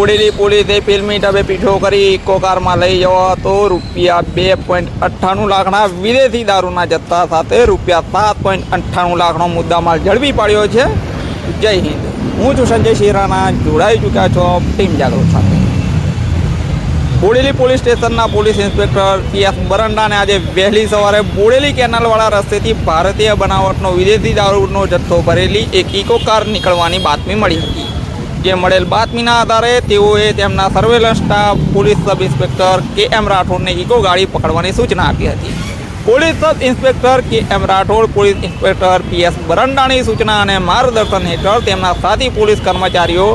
બોડેલી પોલીસે ફિલ્મી ઢબે પીછો કરી ઇકો કારમાં લઈ જવા હતો ₹2.98 લાખના વિદેશી દારૂના જથ્થા સાથે ₹7.98 લાખનો મુદ્દામાલ ઝડપી પાડ્યો છે। જય હિન્દ। હું છું સંજય શિરાના, જોડાઈ ચૂક્યા છો ટીમ જાગૃત સાથે। બોડેલી પોલીસ સ્ટેશનના પોલીસ ઇન્સ્પેક્ટર PS બરંડાને આજે વહેલી સવારે બોડેલી કેનાલવાળા રસ્તેથી ભારતીય બનાવટનો વિદેશી દારૂનો જથ્થો ભરેલી એક ઇકો કાર નીકળવાની બાતમી મળી હતી। જે મળેલ બાતમીના આધારે તેઓએ તેમના surveillance staff police sub inspector KM રાઠોડને ઇકો ગાડી પકડવાની સૂચના આપી હતી। Police sub inspector KM Rathod police inspector PS બરંડાની સૂચના અને માર્ગદર્શન હેઠળ તેમના સાથી પોલીસ કર્મચારીઓ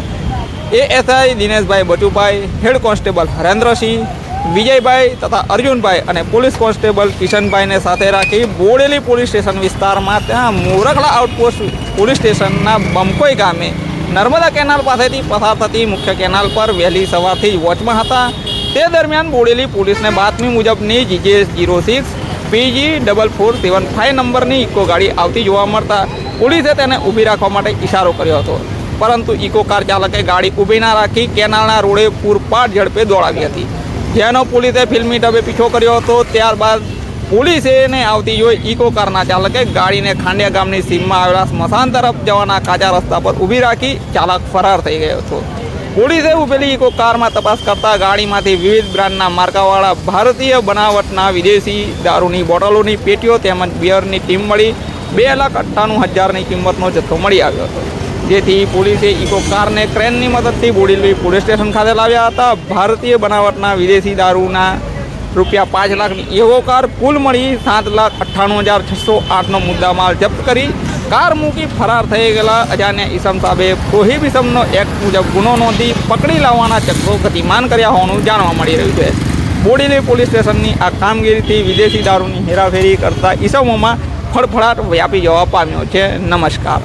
ASI Dineshbhai Bachubhai, head constable Harendrasinh, Vijaybhai તથા અર્જુનભાઈ અને પોલીસ કોન્સ્ટેબલ કિશનભાઈને સાથે રાખી બોડેલી પોલીસ સ્ટેશન વિસ્તારમાં ત્યાં મોરખલા આઉટપોસ્ટ પોલીસ સ્ટેશનના બમકોઈ ગામે નર્મદા કેનાલ પાસેથી પસાર થતી મુખ્ય કેનાલ પર વહેલી સવારથી જ વોચમાં હતા। તે દરમિયાન બોડેલી પોલીસને બાતમી મુજબની GJS 06 PG 4475 નંબરની ઇકો ગાડી આવતી જોવા મળતા પોલીસે તેને ઊભી રાખવા માટે ઇશારો કર્યો હતો, પરંતુ ઇકો કાર ચાલકે ગાડી ઊભી ના રાખી કેનાલના રોડે પૂરપાટ ઝડપે દોડાવી હતી, જેનો પોલીસે ફિલ્મી ઢબે પીછો કર્યો હતો। ત્યારબાદ પોલીસેને આવતી જોઈ ઇકો કારના ચાલકે ગાડીને ખાંડિયા ગામની સીમમાં આવેલા સ્મશાન તરફ જવાના કાચા રસ્તા પર ઊભી રાખી ચાલક ફરાર થઈ ગયો હતો। પોલીસે ઊભેલી ઇકો કારમાં તપાસ કરતા ગાડીમાંથી વિવિધ બ્રાન્ડના માર્કાવાળા ભારતીય બનાવટના વિદેશી દારૂની બોટલોની પેટીઓ તેમજ બિયરની ટીમ મળી 2,98,000ની કિંમતનો જથ્થો મળી આવ્યો હતો, જેથી પોલીસે ઇકો કારને ક્રેનની મદદથી બોડેલી પોલીસ સ્ટેશન ખાતે લાવ્યા હતા। ભારતીય બનાવટના વિદેશી દારૂના ₹5 લાખની એવો કાર કુલ મળી 7,98,608નો મુદ્દામાલ જપ્ત કરી કાર મૂકી ફરાર થઈ ગયેલા અજાણ્યા ઈસમ સાહેબે પ્રોહિબિશનનો એક્ટ મુજબ ગુનો નોંધી પકડી લાવવાના ચક્રો ગતિમાન કર્યા હોવાનું જાણવા મળી રહ્યું છે। બોડેલી પોલીસ સ્ટેશનની આ કામગીરીથી વિદેશી દારૂની હેરાફેરી કરતા ઈસમોમાં ફળફળાટ વ્યાપી જવા પામ્યો છે। નમસ્કાર।